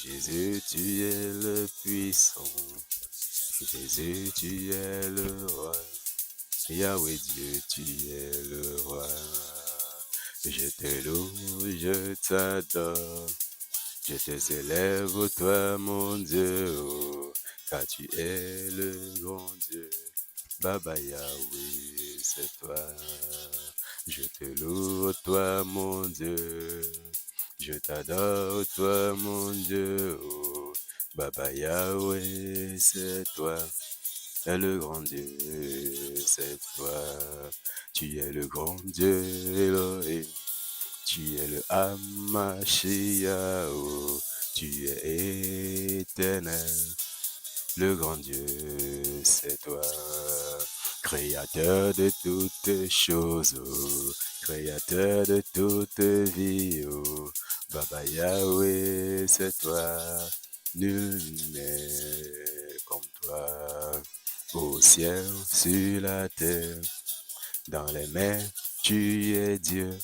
Jésus, tu es le puissant. Jésus, tu es le roi. Yahweh Dieu, tu es le roi. Je te loue, je t'adore. Je te célèbre, toi mon Dieu, oh, car tu es le grand Dieu. Baba Yahweh, c'est toi. Je te loue, toi mon Dieu. Je t'adore, toi mon Dieu, oh, Baba Yahweh, c'est toi. Le grand Dieu, c'est toi. Tu es le grand Dieu, Elohim. Tu es le Hamashiach, oh, tu es éternel. Le grand Dieu, c'est toi. Créateur de toutes choses, oh, créateur de toute vie, oh, Baba Yahweh, c'est toi. Nul n'est comme toi. Au ciel, sur la terre, dans les mers, tu es Dieu.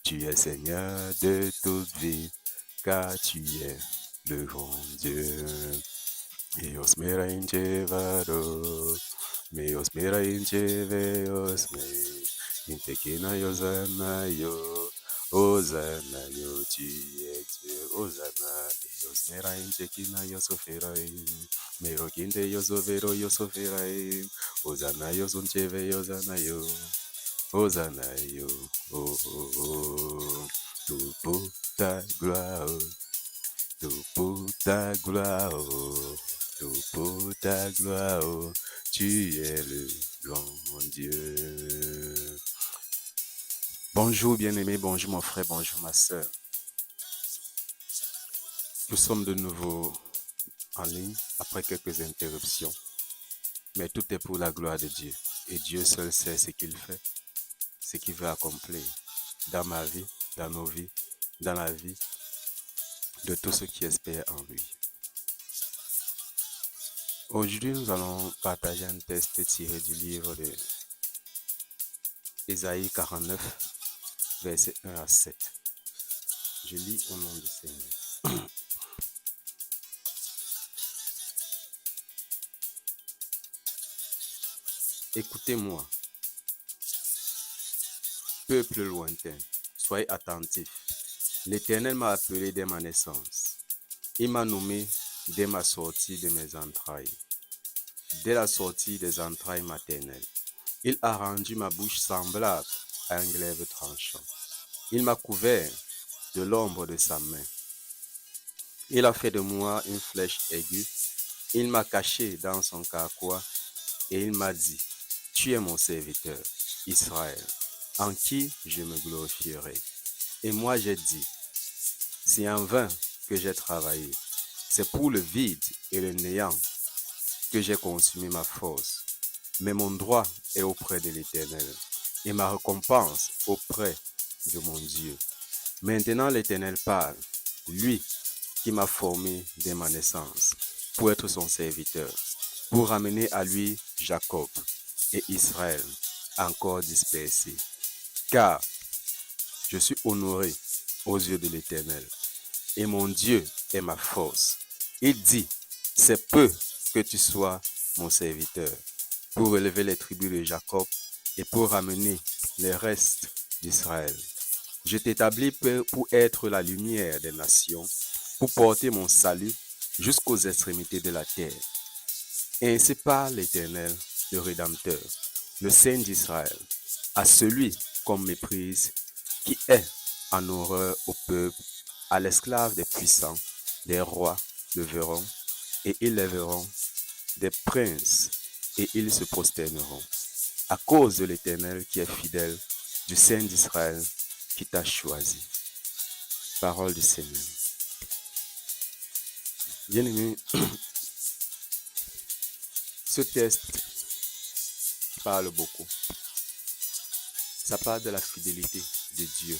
Tu es Seigneur de toute vie, car tu es le grand Dieu. Eos mera inchevado, meos mera incheveos me, intekina yosana yo, Hosanna yo, tu es Dieu, Hosanna, eos mera inchekina yosoferaim, mero kinte yosovero yosoferaim, Hosanna yosuncheve yosana yo. Hosanna yo, oh, oh, oh, tout pour ta gloire, tout pour ta gloire, tout pour ta gloire, tu es le grand Dieu. Bonjour bien-aimé, bonjour mon frère, bonjour ma soeur. Nous sommes de nouveau en ligne après quelques interruptions, mais tout est pour la gloire de Dieu. Et Dieu seul sait ce qu'il fait, ce qu'il veut accomplir dans ma vie, dans nos vies, dans la vie de tous ceux qui espèrent en lui. Aujourd'hui, nous allons partager un texte tiré du livre de Ésaïe 49, versets 1 à 7. Je lis au nom du Seigneur. Écoutez-moi, peuple lointain, soyez attentifs. L'Éternel m'a appelé dès ma naissance. Il m'a nommé dès ma sortie de mes entrailles. Dès la sortie des entrailles maternelles, il a rendu ma bouche semblable à un glaive tranchant. Il m'a couvert de l'ombre de sa main. Il a fait de moi une flèche aiguë. Il m'a caché dans son carquois et il m'a dit, tu es mon serviteur, Israël, en qui je me glorifierai. Et moi j'ai dit, c'est en vain que j'ai travaillé. C'est pour le vide et le néant que j'ai consumé ma force. Mais mon droit est auprès de l'Éternel et ma récompense auprès de mon Dieu. Maintenant l'Éternel parle, lui qui m'a formé dès ma naissance, pour être son serviteur, pour ramener à lui Jacob et Israël, encore dispersés. Car je suis honoré aux yeux de l'Éternel, et mon Dieu est ma force. Il dit, c'est peu que tu sois mon serviteur, pour relever les tribus de Jacob et pour ramener les restes d'Israël. Je t'établis pour être la lumière des nations, pour porter mon salut jusqu'aux extrémités de la terre. Ainsi parle l'Éternel, le Rédempteur, le Saint d'Israël, à celui qu'on méprise, qui est en horreur au peuple, à l'esclave des puissants, des rois le verront, et ils les verront, des princes, et ils se prosterneront. À cause de l'Éternel qui est fidèle, du Saint d'Israël qui t'a choisi. Parole du Seigneur. Bien-aimé, ce texte parle beaucoup. Ça parle de la fidélité de Dieu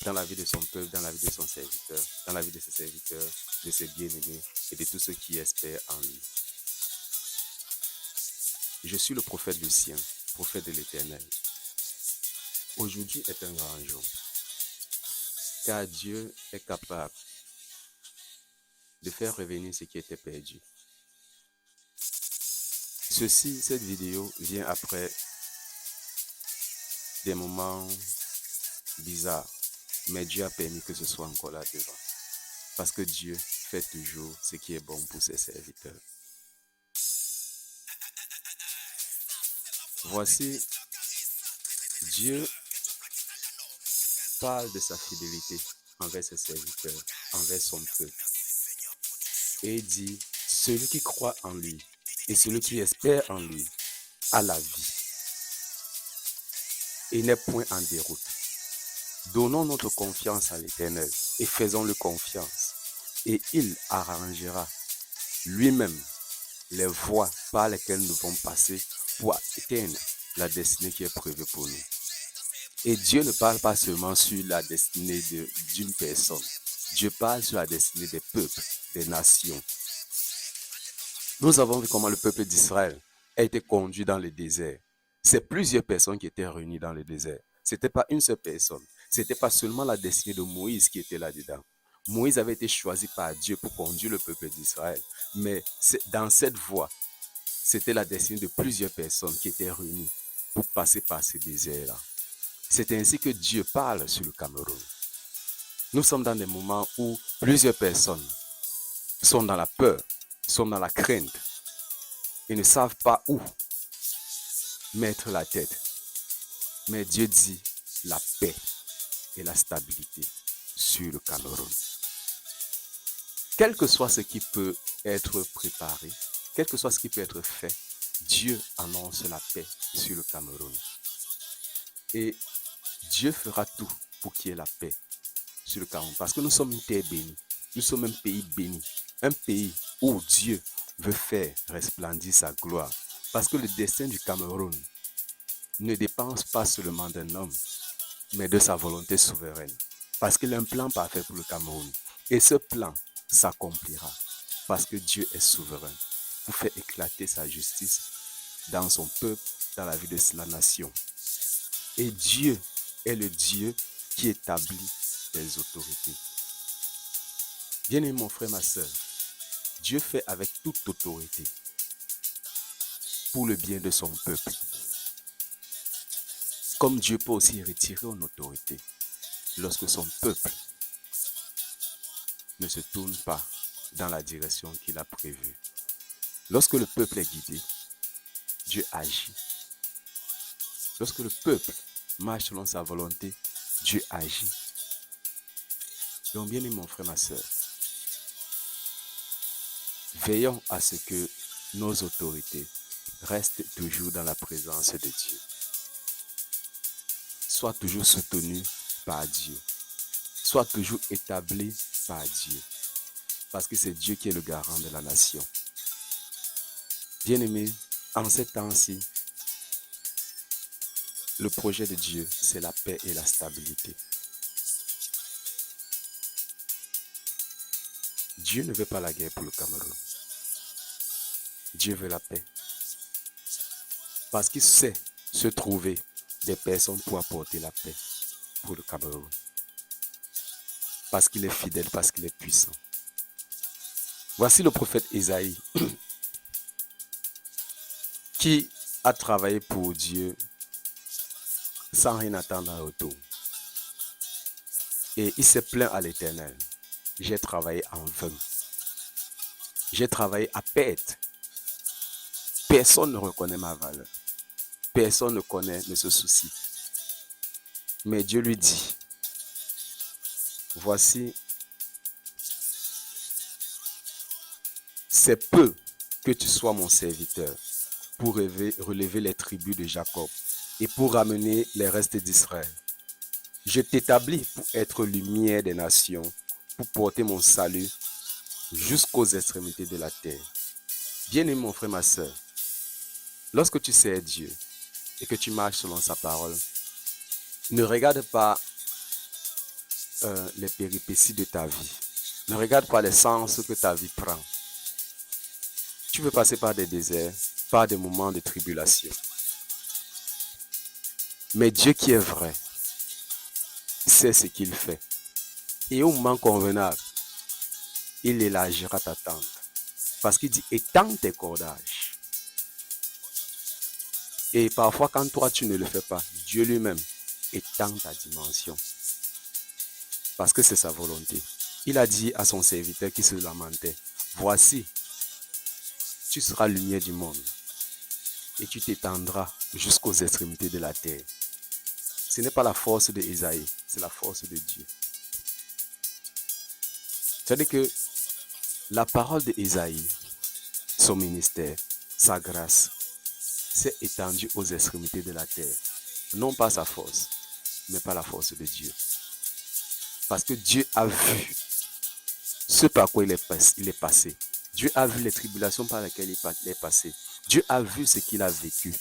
dans la vie de son peuple, dans la vie de son serviteur, dans la vie de ses serviteurs, de ses bien-aimés et de tous ceux qui espèrent en lui. Je suis le prophète Lucien, prophète de l'Éternel. Aujourd'hui est un grand jour, car Dieu est capable de faire revenir ce qui était perdu. Cette vidéo vient après des moments bizarres, mais Dieu a permis que ce soit encore là devant. Parce que Dieu fait toujours ce qui est bon pour ses serviteurs. Voici, Dieu parle de sa fidélité envers ses serviteurs, envers son peuple. Et il dit, celui qui croit en lui et celui qui espère en lui a la vie et n'est point en déroute. Donnons notre confiance à l'Éternel et faisons-le confiance. Et il arrangera lui-même les voies par lesquelles nous devons passer pour atteindre la destinée qui est prévue pour nous. Et Dieu ne parle pas seulement sur la destinée d'une personne. Dieu parle sur la destinée des peuples, des nations. Nous avons vu comment le peuple d'Israël a été conduit dans le désert. C'est plusieurs personnes qui étaient réunies dans le désert. Ce n'était pas une seule personne. Ce n'était pas seulement la destinée de Moïse qui était là-dedans. Moïse avait été choisi par Dieu pour conduire le peuple d'Israël. Mais dans cette voie, c'était la destinée de plusieurs personnes qui étaient réunies pour passer par ce désert-là. C'est ainsi que Dieu parle sur le Cameroun. Nous sommes dans des moments où plusieurs personnes sont dans la peur, sont dans la crainte et ne savent pas où mettre la tête. Mais Dieu dit la paix et la stabilité sur le Cameroun. Quel que soit ce qui peut être préparé, quel que soit ce qui peut être fait, Dieu annonce la paix sur le Cameroun. Et Dieu fera tout pour qu'il y ait la paix sur le Cameroun. Parce que nous sommes une terre bénie. Nous sommes un pays béni. Un pays où Dieu veut faire resplendir sa gloire. Parce que le destin du Cameroun ne dépend pas seulement d'un homme, mais de sa volonté souveraine. Parce qu'il a un plan parfait pour le Cameroun. Et ce plan s'accomplira. Parce que Dieu est souverain pour faire éclater sa justice dans son peuple, dans la vie de la nation. Et Dieu est le Dieu qui établit les autorités. Bien-aimé mon frère, ma soeur, Dieu fait avec toute autorité pour le bien de son peuple. Comme Dieu peut aussi retirer une autorité lorsque son peuple ne se tourne pas dans la direction qu'il a prévue. Lorsque le peuple est guidé, Dieu agit. Lorsque le peuple marche selon sa volonté, Dieu agit. Donc bien aimé mon frère, ma soeur, veillons à ce que nos autorités restent toujours dans la présence de Dieu. Soient toujours soutenues par Dieu. Soient toujours établies par Dieu. Parce que c'est Dieu qui est le garant de la nation. Bien-aimés, en ces temps-ci, le projet de Dieu, c'est la paix et la stabilité. Dieu ne veut pas la guerre pour le Cameroun. Dieu veut la paix. Parce qu'il sait se trouver des personnes pour apporter la paix pour le Cameroun. Parce qu'il est fidèle, parce qu'il est puissant. Voici le prophète Isaïe qui a travaillé pour Dieu sans rien attendre en retour. Et il s'est plaint à l'Éternel. J'ai travaillé en vain. J'ai travaillé à perte. Personne ne reconnaît ma valeur. Personne ne connaît, ne se soucie. Mais Dieu lui dit, voici, c'est peu que tu sois mon serviteur pour relever les tribus de Jacob et pour ramener les restes d'Israël. Je t'établis pour être lumière des nations, pour porter mon salut jusqu'aux extrémités de la terre. Bien-aimé mon frère, ma soeur, lorsque tu sers Dieu et que tu marches selon sa parole, ne regarde pas les péripéties de ta vie. Ne regarde pas les sens que ta vie prend. Tu peux passer par des déserts, par des moments de tribulation. Mais Dieu qui est vrai, sait ce qu'il fait. Et au moment convenable, il élargira ta tente. Parce qu'il dit, étends tes cordages. Et parfois, quand toi, tu ne le fais pas, Dieu lui-même étend ta dimension. Parce que c'est sa volonté. Il a dit à son serviteur qui se lamentait, voici, tu seras lumière du monde et tu t'étendras jusqu'aux extrémités de la terre. Ce n'est pas la force de Isaïe, c'est la force de Dieu. C'est-à-dire que la parole de Isaïe, son ministère, sa grâce, s'est étendue aux extrémités de la terre. Non pas sa force, mais pas la force de Dieu. Parce que Dieu a vu ce par quoi il est passé. Dieu a vu les tribulations par lesquelles il est passé. Dieu a vu ce qu'il a vécu.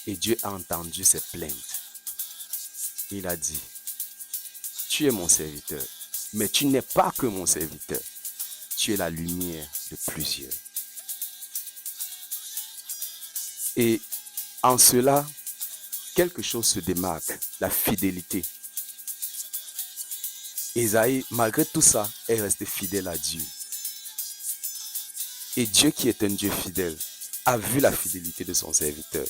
Et Dieu a entendu ses plaintes. Il a dit, tu es mon serviteur, mais tu n'es pas que mon serviteur. Tu es la lumière de plusieurs. Et en cela, quelque chose se démarque, la fidélité. Isaïe, malgré tout ça, est resté fidèle à Dieu. Et Dieu, qui est un Dieu fidèle, a vu la fidélité de son serviteur.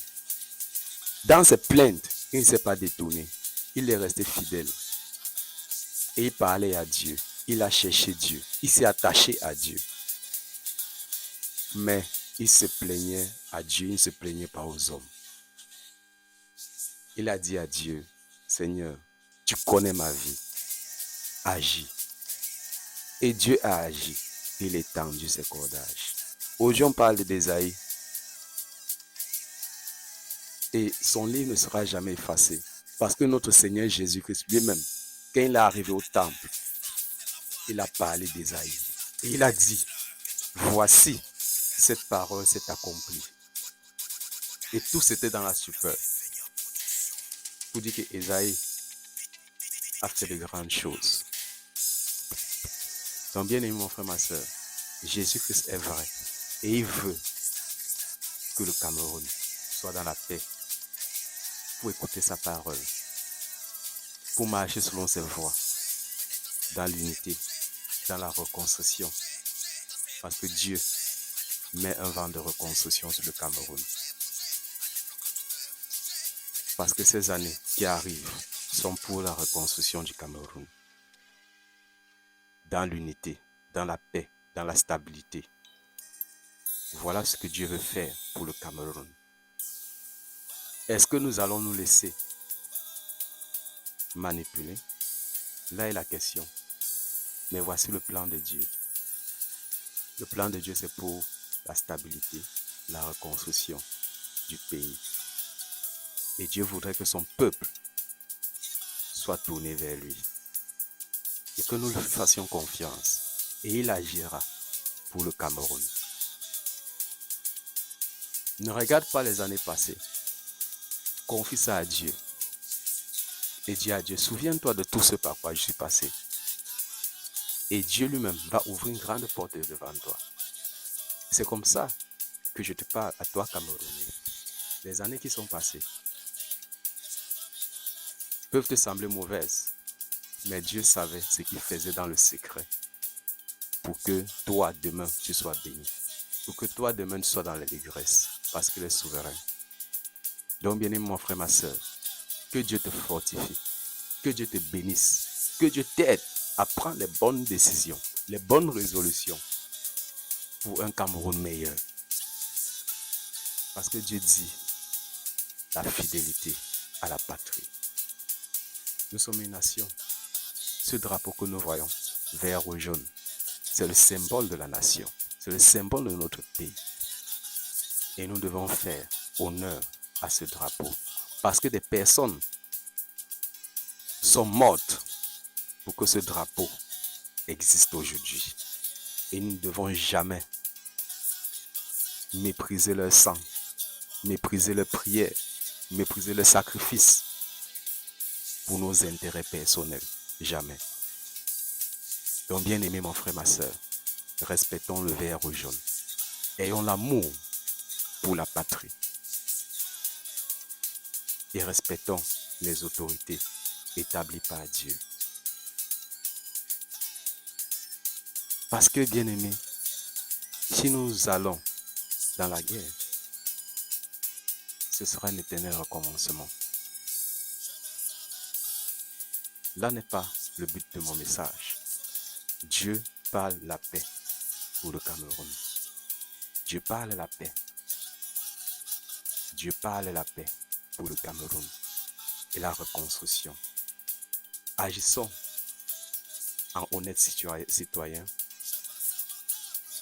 Dans ses plaintes, il ne s'est pas détourné. Il est resté fidèle. Et il parlait à Dieu. Il a cherché Dieu. Il s'est attaché à Dieu. Mais il se plaignait à Dieu, il ne se plaignait pas aux hommes. Il a dit à Dieu, Seigneur, tu connais ma vie. Agis. Et Dieu a agi. Il a étendu ses cordages. Aujourd'hui, on parle d'Ésaïe. Et son livre ne sera jamais effacé. Parce que notre Seigneur Jésus-Christ lui-même, quand il est arrivé au temple, il a parlé d'Ésaïe. Et il a dit, voici, cette parole s'est accomplie. Et tout c'était dans la stupeur. Pour dire que Ésaïe a fait de grandes choses. Donc bien aimé mon frère, ma soeur, Jésus-Christ est vrai. Et il veut que le Cameroun soit dans la paix. Pour écouter sa parole. Pour marcher selon ses voies. Dans l'unité. Dans la reconstruction. Parce que Dieu met un vent de reconstruction sur le Cameroun. Parce que ces années qui arrivent sont pour la reconstruction du Cameroun. Dans l'unité, dans la paix, dans la stabilité. Voilà ce que Dieu veut faire pour le Cameroun. Est-ce que nous allons nous laisser manipuler? Là est la question. Mais voici le plan de Dieu. Le plan de Dieu, c'est pour la stabilité, la reconstruction du pays. Et Dieu voudrait que son peuple soit tourné vers lui. Et que nous lui fassions confiance. Et il agira pour le Cameroun. Ne regarde pas les années passées. Confie ça à Dieu. Et dis à Dieu, souviens-toi de tout ce par quoi je suis passé. Et Dieu lui-même va ouvrir une grande porte devant toi. C'est comme ça que je te parle à toi, Camerounais. Les années qui sont passées peuvent te sembler mauvaises, mais Dieu savait ce qu'il faisait dans le secret pour que toi, demain, tu sois béni. Pour que toi, demain, tu sois dans la dégresse, parce qu'il est souverain. Donc, bien-aimé, mon frère, ma soeur, que Dieu te fortifie, que Dieu te bénisse, que Dieu t'aide à prendre les bonnes décisions, les bonnes résolutions pour un Cameroun meilleur. Parce que Dieu dit la fidélité à la patrie. Nous sommes une nation. Ce drapeau que nous voyons, vert, rouge, jaune, c'est le symbole de la nation. C'est le symbole de notre pays. Et nous devons faire honneur à ce drapeau. Parce que des personnes sont mortes pour que ce drapeau existe aujourd'hui. Et nous ne devons jamais mépriser leur sang, mépriser leur prière, mépriser leur sacrifice pour nos intérêts personnels. Jamais. Donc bien aimé mon frère, ma soeur, respectons le vert ou jaune. Ayons l'amour pour la patrie. Et respectons les autorités établies par Dieu. Parce que, bien-aimés, si nous allons dans la guerre, ce sera un éternel recommencement. Là n'est pas le but de mon message. Dieu parle la paix pour le Cameroun. Dieu parle la paix. Dieu parle la paix pour le Cameroun et la reconstruction. Agissons en honnêtes citoyens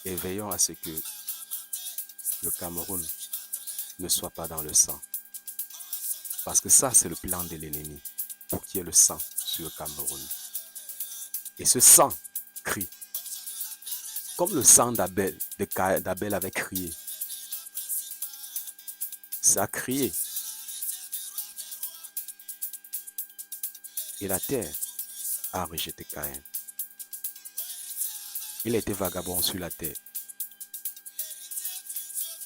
et veillons à ce que le Cameroun ne soit pas dans le sang. Parce que ça, c'est le plan de l'ennemi, pour qu'il y ait le sang sur le Cameroun. Et ce sang crie, comme le sang d'Abel avait crié. Ça a crié. Et la terre a rejeté Caïn. Il était vagabond sur la terre.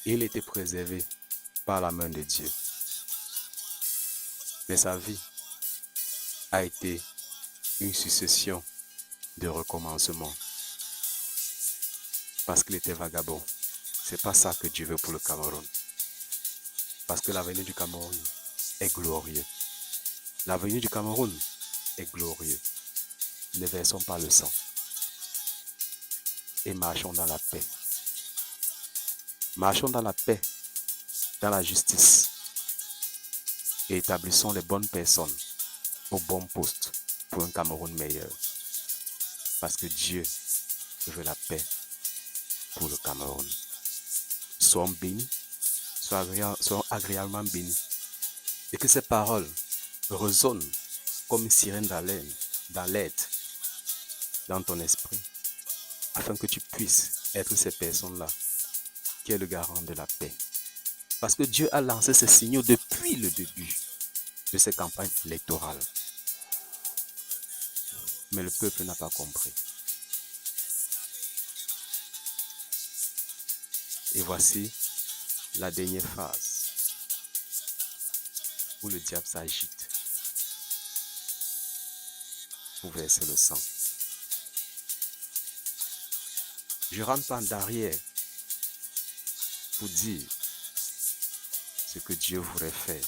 Il était préservé par la main de Dieu. Mais sa vie a été une succession de recommencements. Parce qu'il était vagabond. C'est pas ça que Dieu veut pour le Cameroun. Parce que l'avenir du Cameroun est glorieux. L'avenir du Cameroun est glorieux. Ne versons pas le sang. Et marchons dans la paix. Marchons dans la paix, dans la justice. Et établissons les bonnes personnes au bon poste pour un Cameroun meilleur. Parce que Dieu veut la paix pour le Cameroun. Soyons bénis, soyons agréablement bénis. Et que ces paroles résonnent comme une sirène dans l'aide, dans ton esprit, afin que tu puisses être ces personnes-là qui est le garant de la paix. Parce que Dieu a lancé ces signaux depuis le début de ces campagnes électorales. Mais le peuple n'a pas compris. Et voici la dernière phase où le diable s'agite pour verser le sang. Je ne rentre pas en arrière pour dire ce que Dieu voudrait faire,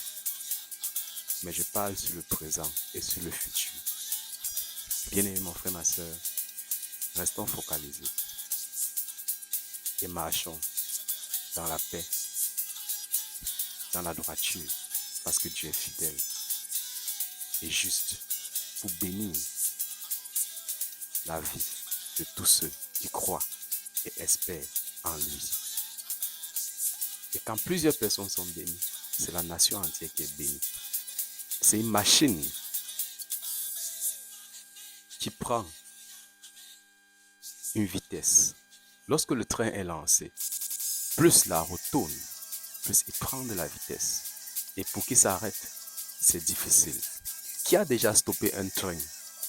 mais je parle sur le présent et sur le futur. Bien-aimé mon frère, ma soeur, restons focalisés et marchons dans la paix, dans la droiture, parce que Dieu est fidèle et juste pour bénir la vie de tous ceux qui croient et espèrent en lui. Et quand plusieurs personnes sont bénies, c'est la nation entière qui est bénie. C'est une machine qui prend une vitesse. Lorsque le train est lancé, plus la roue tourne, plus il prend de la vitesse. Et pour qu'il s'arrête, c'est difficile. Qui a déjà stoppé un train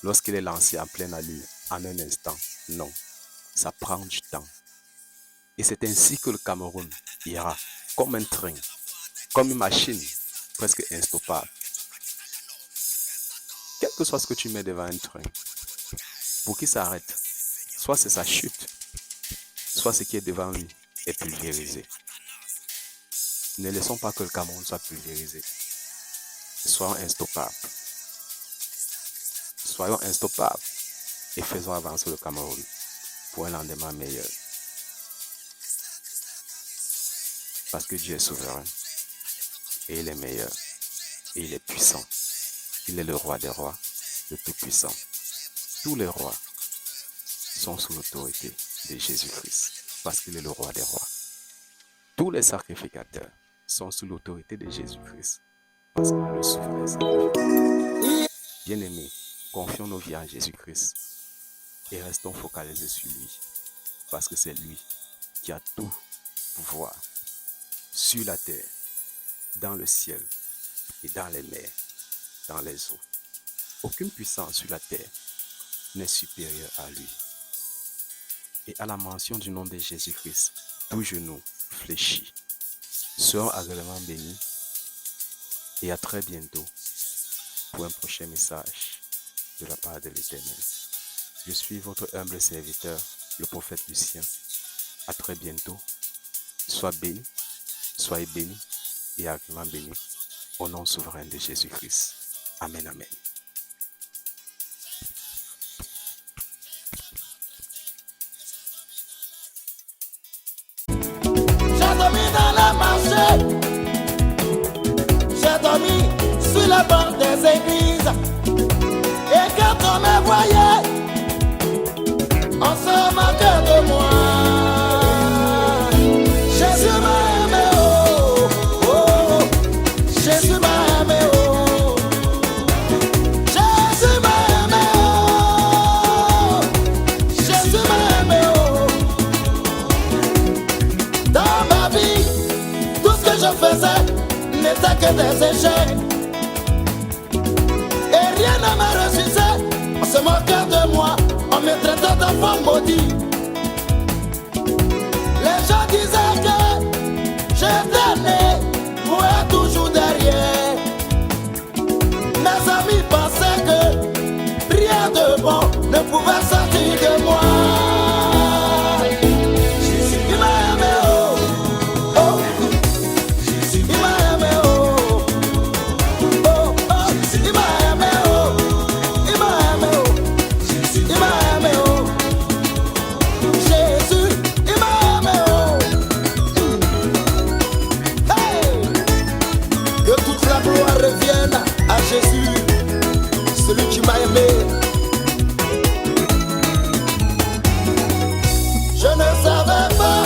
lorsqu'il est lancé en pleine allure en un instant? Non, ça prend du temps. Et c'est ainsi que le Cameroun ira comme un train, comme une machine presque instoppable. Quel que soit ce que tu mets devant un train, pour qu'il s'arrête, soit c'est sa chute, soit ce qui est devant lui est pulvérisé. Ne laissons pas que le Cameroun soit pulvérisé. Soyons instoppables. Soyons instoppables et faisons avancer le Cameroun pour un lendemain meilleur. Parce que Dieu est souverain et il est meilleur et il est puissant. Il est le roi des rois, le tout-puissant. Tous les rois sont sous l'autorité de Jésus-Christ parce qu'il est le roi des rois. Tous les sacrificateurs sont sous l'autorité de Jésus-Christ parce qu'il est le souverain sacrificateur. Bien-aimés, confions nos vies à Jésus-Christ et restons focalisés sur lui parce que c'est lui qui a tout pouvoir sur la terre, dans le ciel et dans les mers, dans les eaux. Aucune puissance sur la terre n'est supérieure à lui. Et à la mention du nom de Jésus-Christ, tout genou fléchit. Soyons agréablement bénis et à très bientôt pour un prochain message de la part de l'Éternel. Je suis votre humble serviteur, le prophète Lucien. À très bientôt. Sois béni, soyez béni et agréablement béni au nom souverain de Jésus-Christ. Amen, amen. J'ai dormi dans le marché, j'ai dormi sur la porte des églises. Et quand on me voyait, on se moquait de moi. Jésus m'a aimé, oh, oh, Jésus m'a aimé, oh. Jésus m'a aimé, oh, Jésus m'a aimé, oh. Dans ma vie, tout ce que je faisais n'était que des échecs. Et rien ne me réussissait, on se moquait de moi, on me traitait d'enfant maudit. Les gens disaient que j'étais né pour être toujours derrière. Mes amis pensaient que rien de bon ne pouvait sortir de moi. Jésus, il m'a aimé, oh, oh. Jésus, il m'a aimé, oh, oh, oh. Il m'a aimé, oh, il m'a aimé, oh. Jésus, il m'a aimé, oh. Jésus, il m'a aimé, oh. Hey! Que toute la gloire revienne à Jésus, celui qui m'a aimé. Je ne savais pas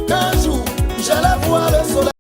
qu'un jour j'allais voir le soleil.